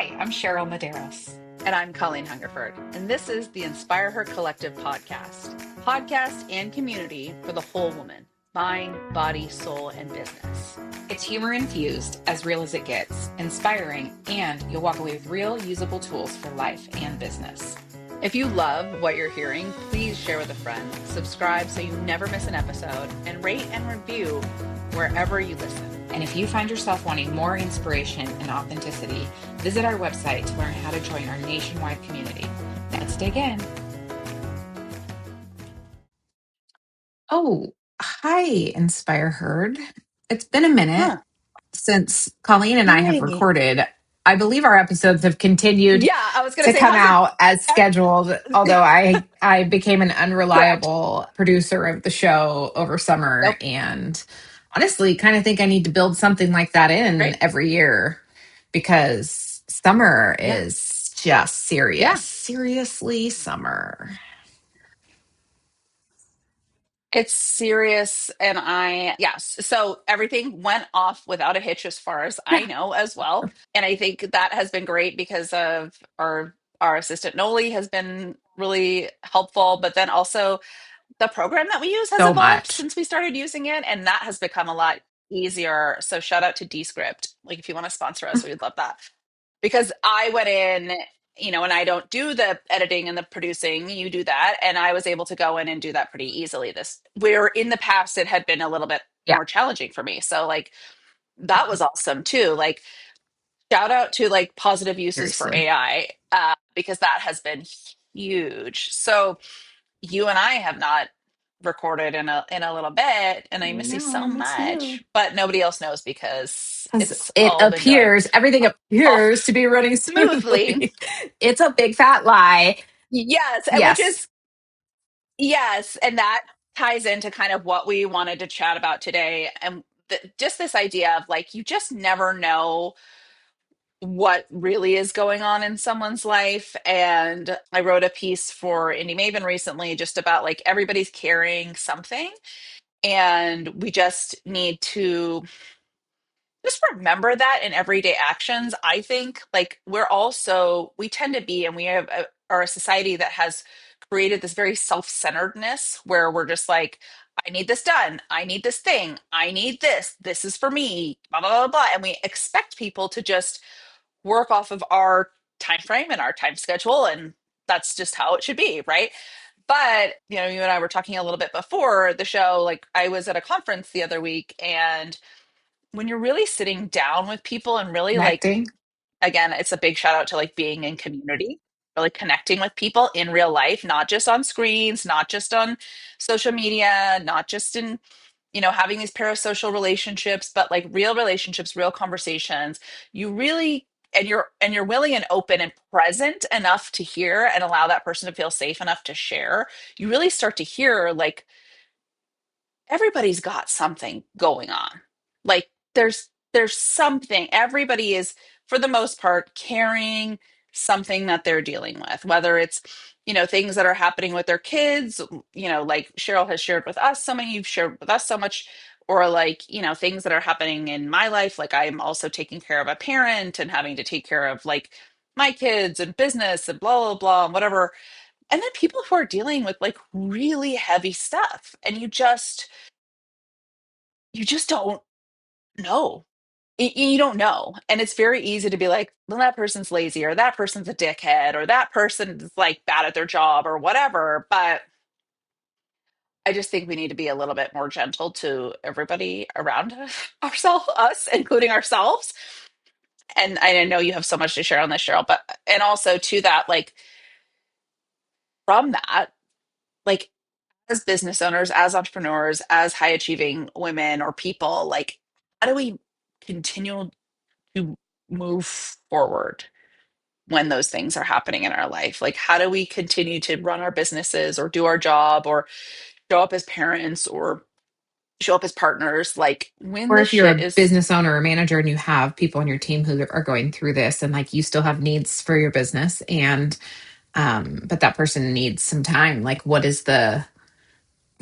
Hi, I'm Cheryl Medeiros. And I'm Colleen Hungerford. And this is the Inspire Her Collective podcast and community for the whole woman, mind, body, soul, and business. It's humor infused, as real as it gets, inspiring, and you'll walk away with real, usable tools for life and business. If you love what you're hearing, please share with a friend, subscribe so you never miss an episode, and rate and review wherever you listen. And if you find yourself wanting more inspiration and authenticity, visit our website to learn how to join our nationwide community. Let's dig in. Oh, hi, InspireHER. It's been a minute Huh. since Colleen and I have Hi. recorded. I believe our episodes have continued Yeah, I was going to to say, come how's out as scheduled, it? although I became an Correct. unreliable producer of the show over summer, Nope. and honestly kind of think I need to build something like that in Great. every year because summer Yeah. is just serious. Yeah. Seriously summer. It's serious. And yes. So everything went off without a hitch as far as I Yeah. know as well. And I think that has been great because of our assistant Noli has been really helpful. But then also the program that we use has So evolved much. since we started using it. And that has become a lot easier. So shout out to Descript. Like if you want to sponsor us, we'd love that. Because I went in, and I don't do the editing and the producing, you do that. And I was able to go in and do that pretty easily. Where in the past it had been a little bit Yeah, more challenging for me. So, like, that was awesome too. Like, shout out to like positive uses for seriously. AI, because that has been huge. So, you and I have not recorded in a little bit, and I I miss you know, I so miss you. much. But nobody else knows because Because it's it all been going appears, everything off appears to be running smoothly. smoothly. It's a big fat lie. Yes, and which Yes. is yes, and that ties into kind of what we wanted to chat about today, and just this idea of like you just never know what really is going on in someone's life. And I wrote a piece for Indie Maven recently just about like everybody's carrying something, and we just need to just remember that in everyday actions. I think like we tend to be, and we are a society that has created this very self-centeredness where we're just like, I need this done, I need this thing, I need this is for me, blah blah blah blah. And we expect people to just work off of our time frame and our time schedule, and that's just how it should be, right? But you and I were talking a little bit before the show. Like, I was at a conference the other week, and when you're really sitting down with people and really like, Connecting. again, it's a big shout out to like being in community, really connecting with people in real life, not just on screens, not just on social media, not just in, having these parasocial relationships, but like real relationships, real conversations. You really, and you're willing and open and present enough to hear and allow that person to feel safe enough to share. You really start to hear like everybody's got something going on. Like there's something. Everybody is, for the most part, carrying something that they're dealing with, whether it's, things that are happening with their kids, like Cheryl has shared with us, so many you've shared with us so much, or like, things that are happening in my life. Like, I'm also taking care of a parent and having to take care of like my kids and business and blah blah blah and whatever. And then people who are dealing with like really heavy stuff, and you just don't know. You don't know. And it's very easy to be like, well, that person's lazy, or that person's a dickhead, or that person is like bad at their job, or whatever. But I just think we need to be a little bit more gentle to everybody around us, including ourselves. And I know you have so much to share on this, Cheryl, but and also to that, like, from that, like, as business owners, as entrepreneurs, as high achieving women or people, like, how do we continue to move forward when those things are happening in our life? Like, how do we continue to run our businesses or do our job or show up as parents or show up as partners? Like, when Or the if you're shit a is, business owner or manager and you have people on your team who are going through this and like you still have needs for your business and but that person needs some time. Like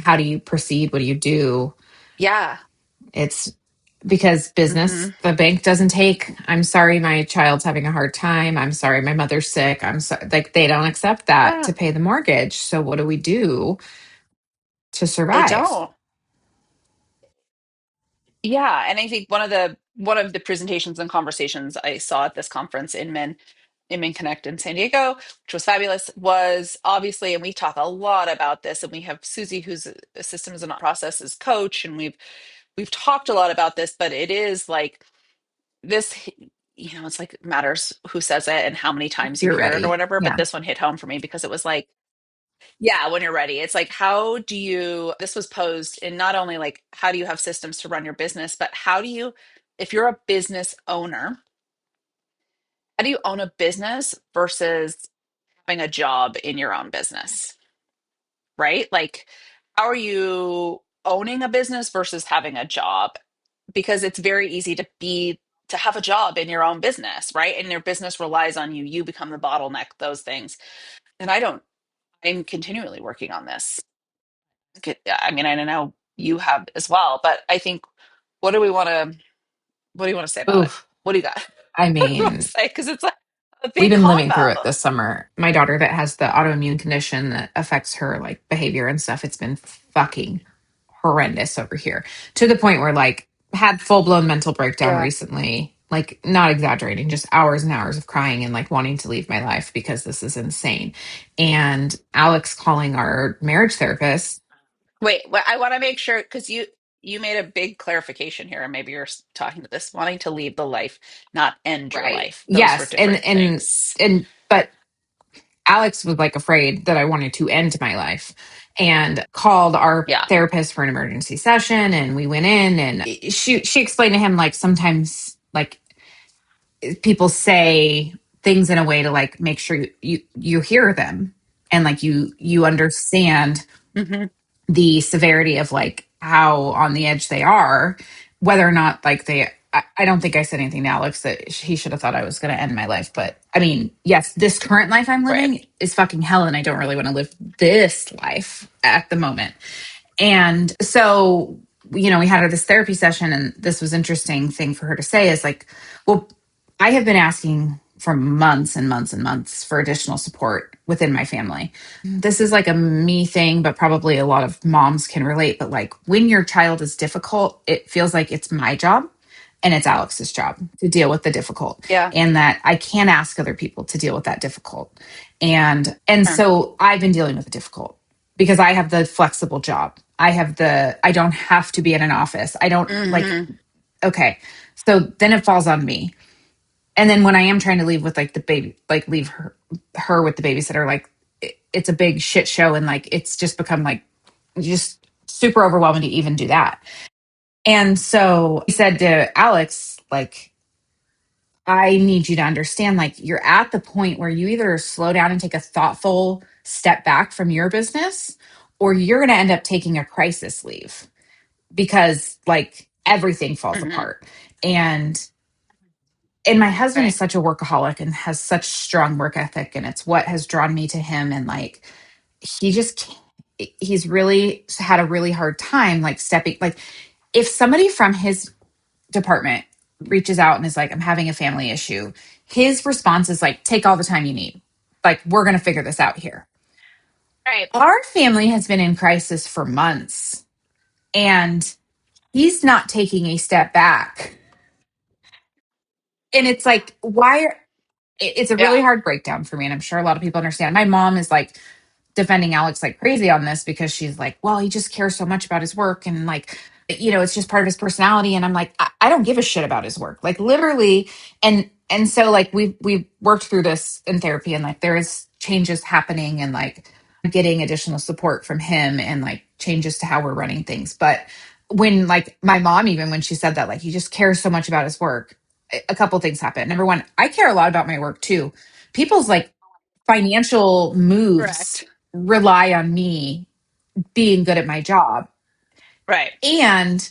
how do you proceed? What do you do? yeah, It's because Hmm. business, the bank doesn't take, I'm sorry, my child's having a hard time. I'm sorry, my mother's sick. I'm sorry. Like they don't accept that Yeah, to pay the mortgage. So what do we do to they survive? don't. Yeah, and I think one of the presentations and conversations I saw at this conference in Men Connect in San Diego, which was fabulous, was obviously, and we talk a lot about this, and we have Susie, who's a systems and processes coach, and we've talked a lot about this, but it is like this, it's like it matters who says it and how many times you You're hear it or ready. whatever. But Yeah. this one hit home for me because it was like, yeah, when you're ready. It's like, how do you, this was posed in not only like, how do you have systems to run your business, but how do you, if you're a business owner, how do you own a business versus having a job in your own business, right? Like, how are you owning a business versus having a job? Because it's very easy to have a job in your own business, right? And your business relies on you. You become the bottleneck, those things. And I'm continually working on this. I mean, I don't know you have as well, but I think, what do we want to, what do you want to say about it? Oof. What do you got? I What do you want to mean, say? Because it's like a we've big been living through combo. it this summer. My daughter that has the autoimmune condition that affects her like behavior and stuff, it's been fucking horrendous over here to the point where like had full blown mental breakdown Yeah. recently. Like not exaggerating, just hours and hours of crying and like wanting to leave my life because this is insane. And Alex calling our marriage therapist. Wait, I want to make sure because you made a big clarification here, and maybe you're talking to this wanting to leave the life, not end your Right. life. Those were Yes. different things. But Alex was like afraid that I wanted to end my life and called our Yeah. therapist for an emergency session. And we went in and she explained to him like sometimes like people say things in a way to like make sure you hear them and like you understand Hmm. the severity of like how on the edge they are, whether or not like I don't think I said anything to Alex that he should have thought I was going to end my life. But I mean, yes, this current life I'm Right. living is fucking hell. And I don't really want to live this life at the moment. And so, we had this therapy session, and this was interesting thing for her to say is like, well, I have been asking for months and months and months for additional support within my family. This is like a me thing, but probably a lot of moms can relate. But like when your child is difficult, it feels like it's my job and it's Alex's job to deal with the difficult, Yeah. and that I can't ask other people to deal with that difficult. And Sure. so I've been dealing with the difficult because I have the flexible job. I don't have to be in an office. I don't like, Hmm. okay. So then it falls on me. And then when I am trying to leave with like the baby, like leave her with the babysitter, like it's a big shit show. And like, it's just become like just super overwhelming to even do that. And so he said to Alex, like, I need you to understand, like, you're at the point where you either slow down and take a thoughtful step back from your business, or you're going to end up taking a crisis leave because, like, everything falls Hmm. apart. And my husband is Right. such a workaholic and has such strong work ethic, and it's what has drawn me to him. And like, he just, he's really had a really hard time, like, stepping, like, if somebody from his department reaches out and is like, I'm having a family issue, his response is like, take all the time you need. Like, we're going to figure this out here. Right. Our family has been in crisis for months, and he's not taking a step back. And it's like, it's a really Yeah. hard breakdown for me. And I'm sure a lot of people understand. My mom is like, defending Alex like crazy on this because she's like, well, he just cares so much about his work and like, it's just part of his personality. And I'm like, I don't give a shit about his work, like literally. And so like we've worked through this in therapy, and like there is changes happening, and like getting additional support from him and like changes to how we're running things. But when like my mom, even when she said that, like he just cares so much about his work, a couple things happen. Number one, I care a lot about my work too. People's like financial moves Correct. rely on me being good at my job. Right. And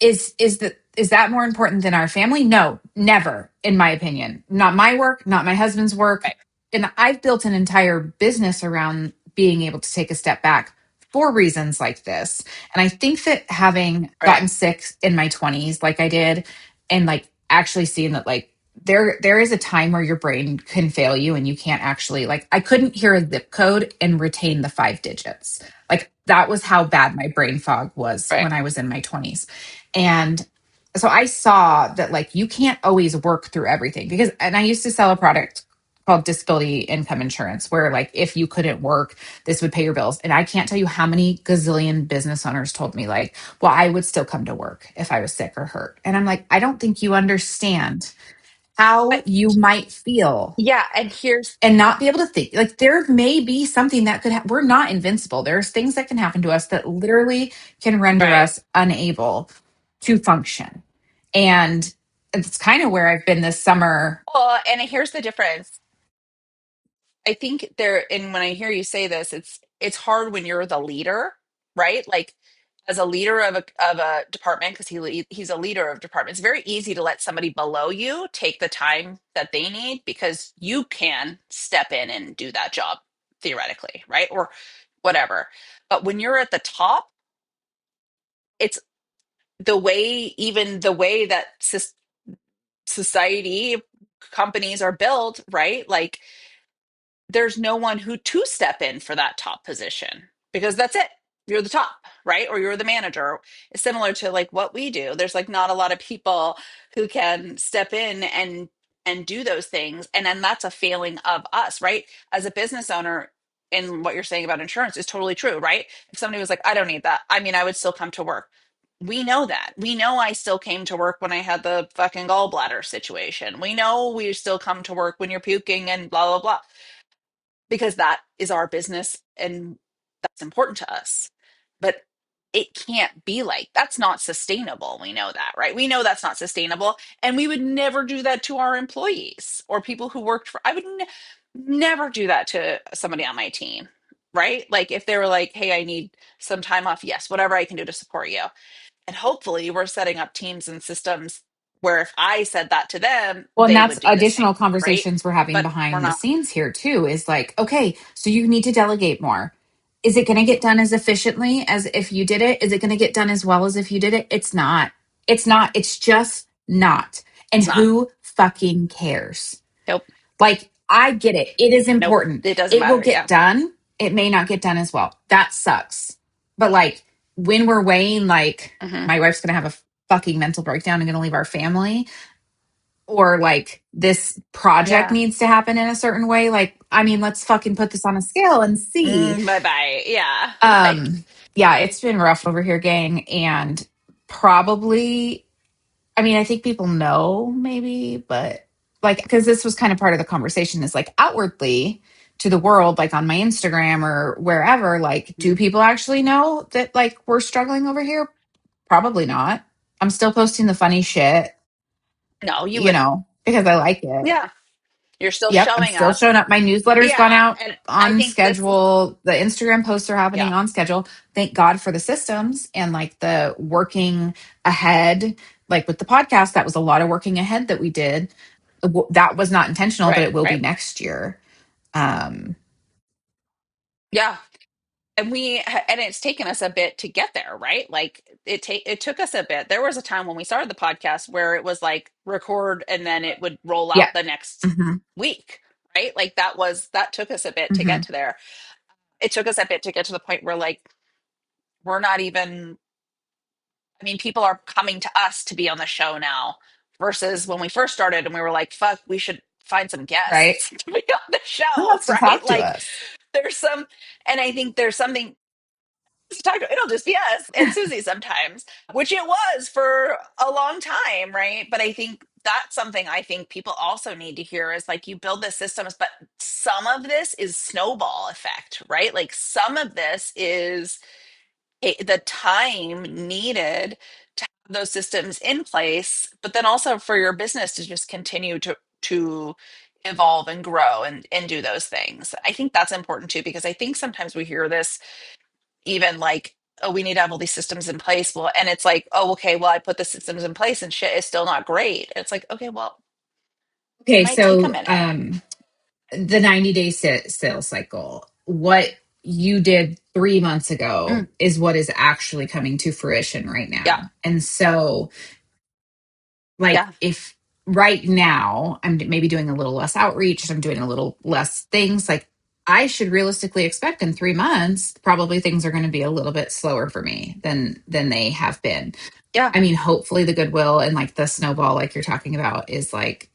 is that more important than our family? No, never, in my opinion. Not my work, not my husband's work. Right. And I've built an entire business around being able to take a step back for reasons like this. And I think that having Right. gotten sick in my 20s, like I did, and like actually seeing that, like, there is a time where your brain can fail you and you can't actually, like, I couldn't hear a zip code and retain the 5 digits. Like, that was how bad my brain fog was Right. when I was in my 20s. And so I saw that, like, you can't always work through everything, because, and I used to sell a product called disability income insurance, where, like, if you couldn't work, this would pay your bills. And I can't tell you how many gazillion business owners told me, like, well, I would still come to work if I was sick or hurt. And I'm like, I don't think you understand how But you might feel yeah, and here's and not be able to think. Like, there may be something that could we're not invincible. There's things that can happen to us that literally can render right. us unable to function. And it's kind of where I've been this summer. Well, and here's the difference. I think there, and when I hear you say this, it's hard when you're the leader, right? Like as a leader of a department, because he's a leader of department. It's very easy to let somebody below you take the time that they need because you can step in and do that job theoretically, right? Or whatever. But when you're at the top, it's even the way that society companies are built, right? Like there's no one who to step in for that top position because that's it. You're the top, right? Or you're the manager. It's similar to like what we do. There's like not a lot of people who can step in and do those things. And then that's a failing of us, right? As a business owner, and what you're saying about insurance is totally true, right? If somebody was like, I don't need that, I mean, I would still come to work. We know that. We know I still came to work when I had the fucking gallbladder situation. We know we still come to work when you're puking and blah, blah, blah, because that is our business and that's important to us. But it can't be like that's not sustainable. We know that, right? We know that's not sustainable. And we would never do that to our employees or people who worked for, I would never do that to somebody on my team, right? Like if they were like, hey, I need some time off, yes, whatever I can do to support you. And hopefully we're setting up teams and systems where if I said that to them, Well, and they that's would do the same, additional right? conversations we're having But we're behind the not. scenes here too, is like, okay, so you need to delegate more. Is it going to get done as efficiently as if you did it? Is it going to get done as well as if you did it? It's not. It's not. It's just not. And It's not. who fucking cares? Nope. Like, I get it. It is Nope. important. It doesn't It will matter. get Yeah. done. It may not get done as well. That sucks. But like, when we're weighing, like, Hmm. my wife's going to have a fucking mental breakdown and going to leave our family, or like this project Yeah. needs to happen in a certain way, like, I mean, let's fucking put this on a scale and see. Bye bye. Yeah. Like, um yeah, it's been rough over here, gang. And probably, I mean, I think people know maybe, but like, because this was kind of part of the conversation, is like, outwardly to the world, like on my Instagram or wherever, like, do mhm. people actually know that, like, we're struggling over here? Probably not. I'm still posting the funny shit, No, you would. because I like it. Yeah. You're still Yep, I'm showing still up. showing up. My newsletter's gone Yeah. out And I on think this, schedule. The Instagram posts are yeah. happening on schedule. Thank God for the systems and like the working ahead. Like with the podcast, that was a lot of working ahead that we did. That was not intentional, but Right. it will be Right. next year. Um, Yeah. And and it's taken us a bit to get there, right? Like it took us a bit. There was a time when we started the podcast where it was like record and then it would roll yeah. out the next Hmm. week, right? Like that took us a bit to get Hmm. to there. It took us a bit to get to the point where like we're not even, I mean, people are coming to us to be on the show now versus when we first started and we were like, fuck, we should find some Right. guests to be on the Who show, wants to right? talk to Like us? there's some, and I think there's something to talk to. It'll just be us and Susie sometimes, which it was for a long time, right? But I think that's something I think people also need to hear is like you build the systems, but some of this is snowball effect, right? Like some of this is the time needed to have those systems in place, but then also for your business to just continue to evolve and grow and do those things. I think that's important too, because I think sometimes we hear this even like, oh, we need to have all these systems in place. Well, and it's like, oh, okay, well, I put the systems in place and shit is still not great. It's like, okay, well, it Okay, might take a so minute. the 90-day sales cycle. What? you did 3 months Mm, ago is what is actually coming to fruition right yeah. now. And so, like, Yeah. if right now I'm maybe doing a little less outreach, I'm doing a little less things, like, I should realistically expect in 3 months, probably things are going to be a little bit slower for me than they have been. Yeah. I mean, hopefully the goodwill and like the snowball, like you're talking about, is like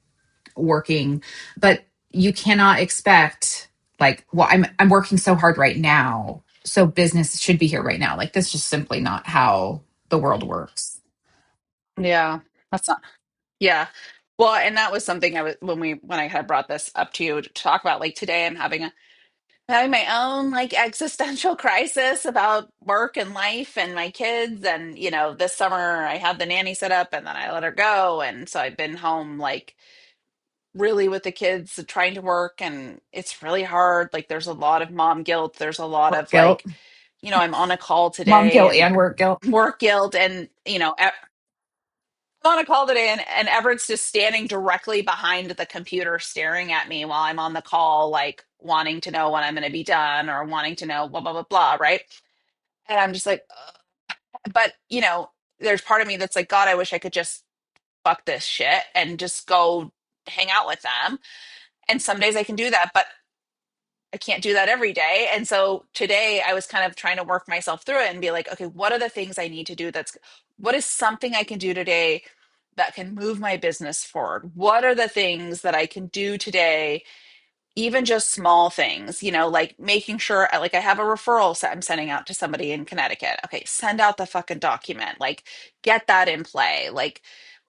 working, but you cannot expect like, well, I'm working so hard right now, so business should be here right now. Like, that's just simply not how the world works. Yeah. That's not, yeah. Well, and that was something I was when I had brought this up to you to talk about. Like today, having my own like existential crisis about work and life and my kids. And this summer I had the nanny set up, and then I let her go, and so I've been home like really with the kids trying to work, and it's really hard. Like there's a lot of mom guilt. There's a lot Work of guilt, like, I'm on a call mom today guilt, and and work guilt. work guilt, and I'm on a call today, and Everett's just standing directly behind the computer staring at me while I'm on the call, like wanting to know when I'm going to be done or wanting to know blah, blah, blah, blah. Right. And I'm just like, ugh. But, there's part of me that's like, God, I wish I could just fuck this shit and just go hang out with them. And some days I can do that, but I can't do that every day. And so today I was kind of trying to work myself through it and be like, okay, what are the things I need to do? What is something I can do today that can move my business forward? What are the things that I can do today, even just small things, like making sure like I have a referral set I'm sending out to somebody in Connecticut. Okay, send out the fucking document, like get that in play. Like,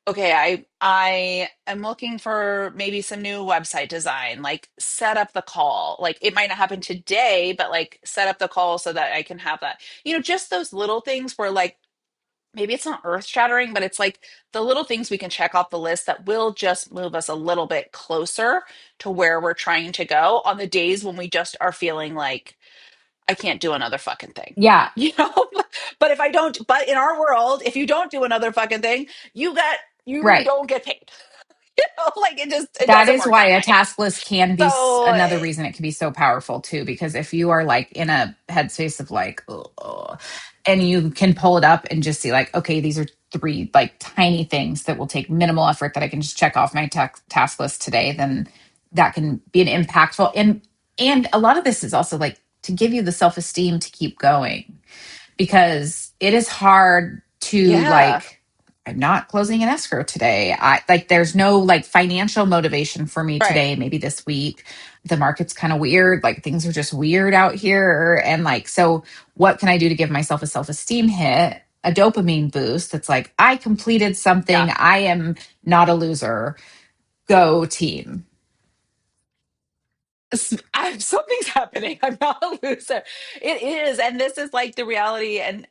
okay, I am looking for maybe some new website design, like set up the call. Like it might not happen today, but like set up the call so that I can have that. Just those little things where like maybe it's not earth shattering, but it's like the little things we can check off the list that will just move us a little bit closer to where we're trying to go on the days when we just are feeling like I can't do another fucking thing. Yeah, You know, but if I don't, but in our world, if you don't do another fucking thing, you right. don't get paid. Like it That doesn't is work why that a way. task list can be So another reason it can be so powerful too, because if you are like in a headspace of like, ugh, and you can pull it up and just see like, okay, these are three like tiny things that will take minimal effort that I can just check off my task list today, then that can be an impactful. And a lot of this is also like to give you the self-esteem to keep going, because it is hard to yeah, like, I'm not closing an escrow today. I like, there's no like financial motivation for me right, today, maybe this week. The market's kind of weird, like things are just weird out here, and like, so what can I do to give myself a self-esteem hit, a dopamine boost that's like, I completed yeah. something, I am not a loser, go team. Something's happening. I'm not a loser. It is, and this is like the reality, and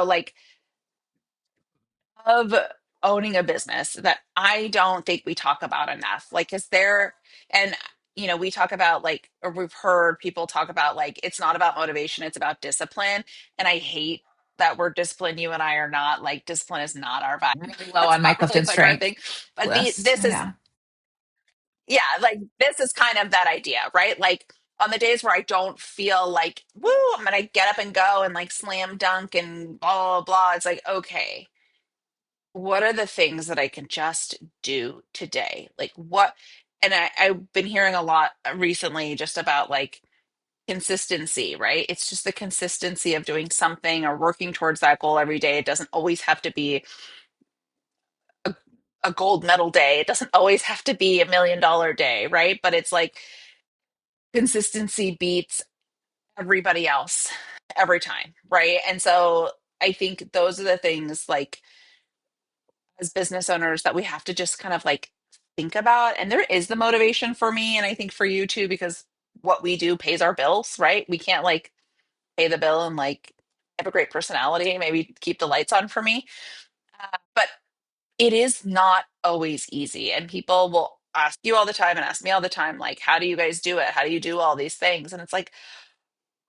like of owning a business that I don't think we talk about enough. Like, is there, and we talk about like, or we've heard people talk about like, it's not about motivation, it's about discipline. And I hate that word discipline. You and I are not like, discipline is not our vibe. Really low That's on my not really Clifton like our Strength thing. But list. Yeah. yeah, like this is kind of that idea, right? Like on the days where I don't feel like, woo, I'm gonna get up and go and like slam dunk and blah, blah, blah. It's like, okay, what are the things that I can just do today? Like what, and I've been hearing a lot recently just about like consistency, right? It's just the consistency of doing something or working towards that goal every day. It doesn't always have to be a, a gold medal day. It doesn't always have to be $1 million day, right? But it's like consistency beats everybody else every time, right? And so I think those are the things like as business owners that we have to just kind of like think about. And there is the motivation for me, and I think for you too, because what we do pays our bills, right? We can't like pay the bill and like have a great personality, maybe keep the lights on for me. But it is not always easy. And people will ask you all the time and ask me all the time, like, how do you guys do it? How do you do all these things? And it's like,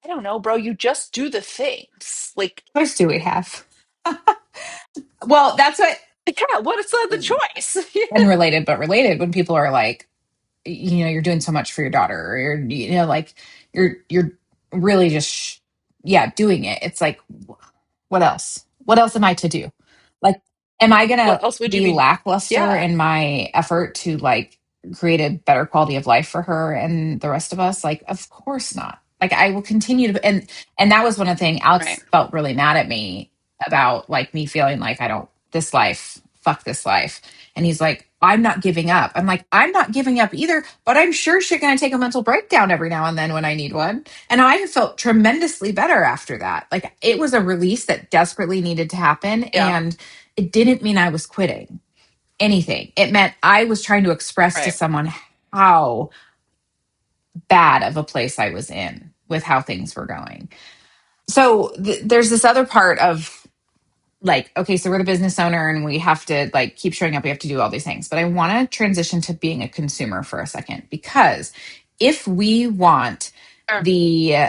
I don't know, bro. You just do the things. Like, What choice do we have? Well, that's what, yeah, what is the choice? unrelated but related, when people are like, you're doing so much for your daughter, or you're like, you're really just, yeah, doing it. It's like, what else? What else am I to do? Like, am I going What to else would you be be? lackluster Yeah, in my effort to like create a better quality of life for her and the rest of us? Like, of course not. Like, I will continue to, and that was one of the things right. Alex felt really mad at me about, like me feeling like I don't, this life, fuck this life. And he's like, I'm not giving up. I'm like, I'm not giving up either, but I'm sure shit gonna take a mental breakdown every now and then when I need one. And I have felt tremendously better after that. Like it was a release that desperately needed to happen. Yeah, And it didn't mean I was quitting anything. It meant I was trying to express to right. someone how bad of a place I was in with how things were going. So there's this other part of like, okay, so we're the business owner and we have to like keep showing up. We have to do all these things. But I want to transition to being a consumer for a second, because if we want Sure. the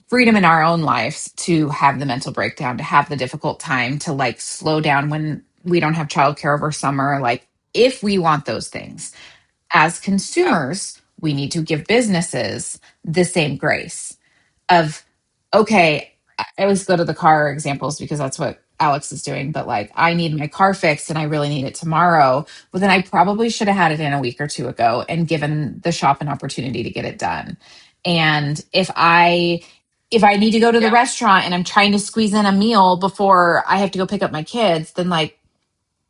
freedom in our own lives to have the mental breakdown, to have the difficult time, to like slow down when we don't have childcare over summer, like if we want those things as Yeah, consumers, we need to give businesses the same grace of, okay, I always go to the car examples because that's what Alex is doing, but like I need my car fixed and I really need it tomorrow. Well, then I probably should have had it in a week or two ago and given the shop an opportunity to get it done. And if I need to go to the yeah, restaurant and I'm trying to squeeze in a meal before I have to go pick up my kids, then like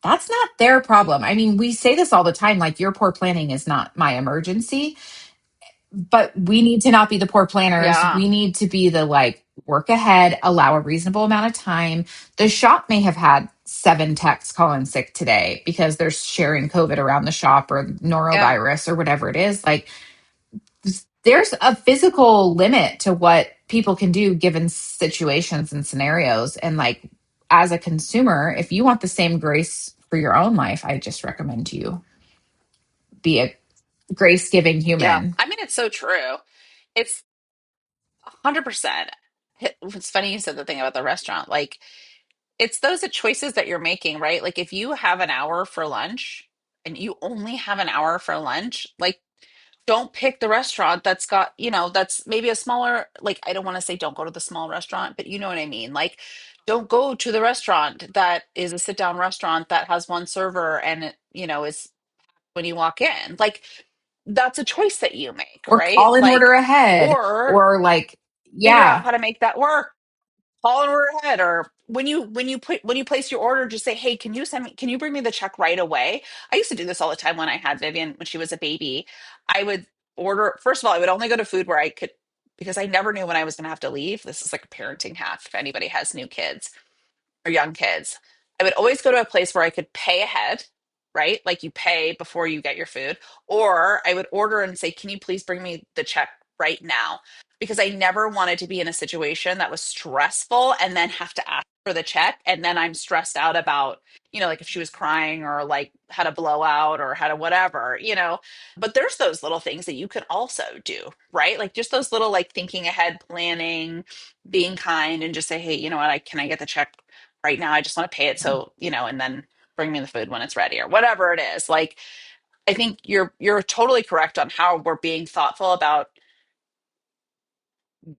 that's not their problem. I mean, we say this all the time, like your poor planning is not my emergency, but we need to not be the poor planners. yeah, We need to be the like work ahead, allow a reasonable amount of time. The shop may have had 7 techs call in sick today because they're sharing COVID around the shop or yeah, norovirus or whatever it is. Like there's a physical limit to what people can do given situations and scenarios. And like as a consumer, if you want the same grace for your own life, I just recommend you be a grace giving yeah. human. I mean, it's so true. It's 100%. It's funny you said the thing about the restaurant. Like, it's those choices that you're making, right? Like, if you have an hour for lunch and you only have an hour for lunch, like, don't pick the restaurant that's got, that's maybe a smaller, like, I don't want to say don't go to the small restaurant, but you know what I mean. Like, don't go to the restaurant that is a sit down restaurant that has one server and is when you walk in. Like, that's a choice that you make, Or right? call an order Like, ahead, or or like, figure out yeah, how to make that work. Call an order ahead, or when you place your order, just say, "Hey, can you bring me the check right away?" I used to do this all the time when I had Vivian when she was a baby. I would order. First of all, I would only go to food where I could, because I never knew when I was going to have to leave. This is like a parenting hack if anybody has new kids or young kids. I would always go to a place where I could pay ahead, right? Like you pay before you get your food. Or I would order and say, "Can you please bring me the check right now?" Because I never wanted to be in a situation that was stressful and then have to ask for the check. And then I'm stressed out about, like if she was crying or like had a blowout or had a whatever. But there's those little things that you can also do, right? Like just those little like thinking ahead, planning, being kind, and just say, "Hey, you know what? I get the check right now. I just want to pay it, so and then bring me the food when it's ready," or whatever it is. Like, I think you're totally correct on how we're being thoughtful about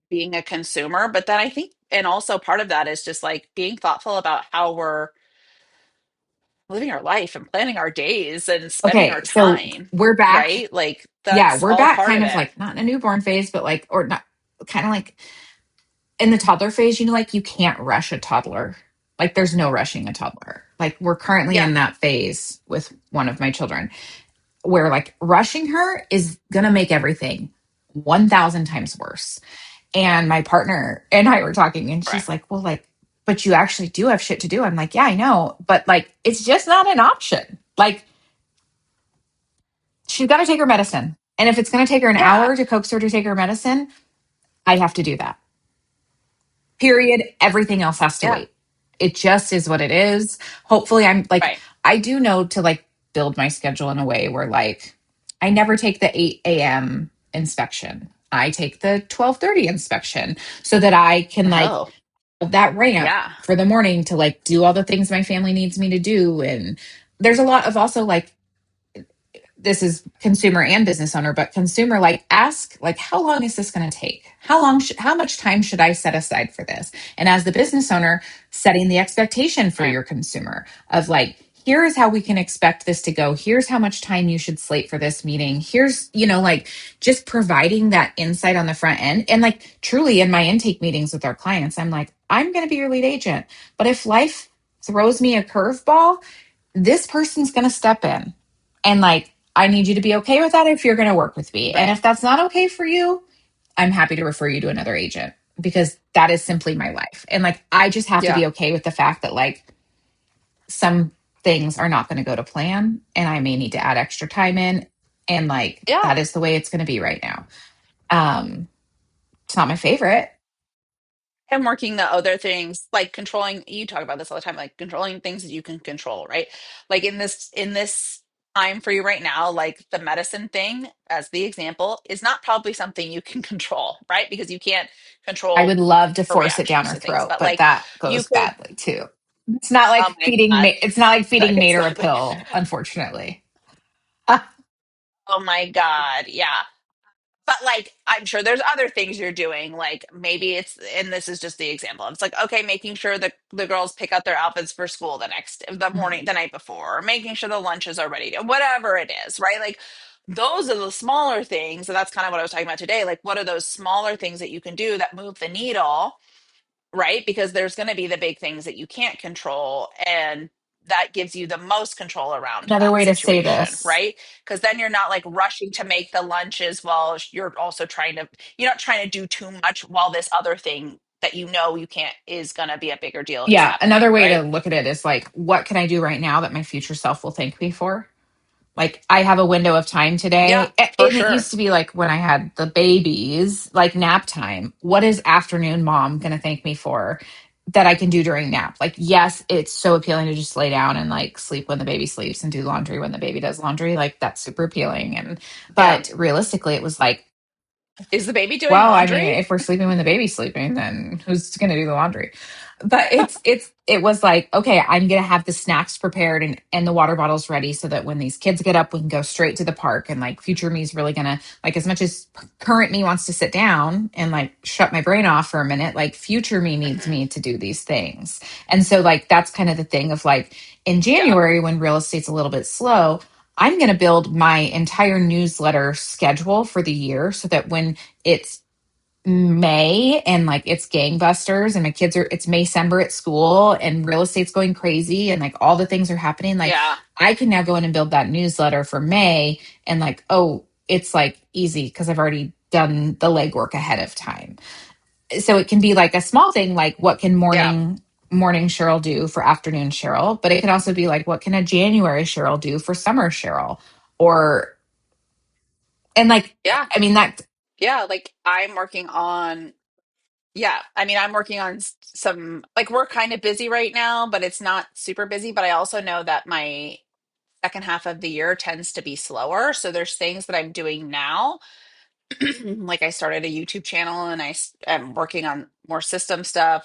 being a consumer, but then I think, and also part of that is just like being thoughtful about how we're living our life and planning our days and spending our okay, so time, we're back. right? Like Yeah, that's we're all back part of kind of it. like not in a newborn phase, but like, or not kind of like in the toddler phase, like you can't rush a toddler. Like there's no rushing a toddler. Like we're currently Yeah. in that phase with one of my children where like rushing her is going to make everything 1,000 times worse. And my partner and I were talking, and Right. she's like, well, like, but you actually do have shit to do. I'm like, yeah, I know. But like, it's just not an option. Like, she's got to take her medicine. And if it's going to take her an Yeah. hour to coax her to take her medicine, I have to do that. Period. Everything else has to Yeah. wait. It just is what it is. Hopefully, I'm like, Right. I do know to like build my schedule in a way where like I never take the 8 a.m. inspection. I take the 12:30 inspection so that I can like Oh, that ramp yeah. for the morning to like do all the things my family needs me to do. And there's a lot of also like this is consumer and business owner, but consumer, like ask, like, how long is this going to take? How much time should I set aside for this? And as the business owner, setting the expectation for Right. your consumer of like, here is how we can expect this to go. Here's how much time you should slate for this meeting. Here's, like just providing that insight on the front end. And like truly in my intake meetings with our clients, I'm like, I'm going to be your lead agent. But if life throws me a curveball, this person's going to step in. And like, I need you to be okay with that if you're going to work with me. And Right. if that's not okay for you, I'm happy to refer you to another agent because that is simply my life. And like, I just have to Yeah. be okay with the fact that like some things are not going to go to plan and I may need to add extra time in. And like, Yeah. that is the way it's going to be right now. Um, it's not my favorite. And working the other things, like controlling, you talk about this all the time, like controlling things that you can control, right? Like in this time for you right now, like the medicine thing as the example is not probably something you can control, right? Because you can't I control would love to her force it down reactions her to things, throat, but but like that you goes could, badly too. It's not oh like my God. it's not like feeding Mater a Exactly. pill, unfortunately. Oh my God. Yeah. But like, I'm sure there's other things you're doing. Like maybe it's, and this is just the example. It's like, okay, making sure that the girls pick out their outfits for school the morning, the night before, or making sure the lunches are ready, whatever it is, right? Like those are the smaller things. And that's kind of what I was talking about today. Like, what are those smaller things that you can do that move the needle, right? Because there's going to be the big things that you can't control. And that gives you the most control around Another that way to say situation, this. right? Because then you're not like rushing to make the lunches while you're also you're not trying to do too much while this other thing that you can't is going to be a bigger deal is Yeah, happening, another way to right? look at it is like, what can I do right now that my future self will thank me for? Like, I have a window of time Yeah, today. for And it sure. used to be like when I had the babies, like nap time. What is afternoon mom going to thank me for that I can do during nap? Like, yes, it's so appealing to just lay down and like sleep when the baby sleeps and do laundry when the baby does laundry. Like, that's super appealing. Yeah. But realistically, it was like, Is the baby doing well, I mean, laundry? if we're sleeping when the baby's sleeping, then who's going to do the laundry? But it was like, okay, I'm going to have the snacks prepared and the water bottles ready so that when these kids get up, we can go straight to the park. And like future me is really going to like, as much as current me wants to sit down and like shut my brain off for a minute, like future me needs Mhm. me to do these things. And so like, that's kind of the thing of like in Yeah. January when real estate's a little bit slow, I'm going to build my entire newsletter schedule for the year so that when it's May and like it's gangbusters and my kids are it's Maycember at school and real estate's going crazy and like all the things are happening. Like Yeah. I can now go in and build that newsletter for May and like, oh, it's like easy because I've already done the legwork ahead of time. So it can be like a small thing like what can Yeah. morning Cheryl do for afternoon Cheryl, but it can also be like what can a January Cheryl do for summer Cheryl? Or and like Yeah. I mean that Yeah. Like I'm working on, yeah, I mean, I'm working on some, like, we're kind of busy right now, but it's not super busy. But I also know that my second half of the year tends to be slower. So there's things that I'm doing now. Like I started a YouTube channel and am working on more system stuff.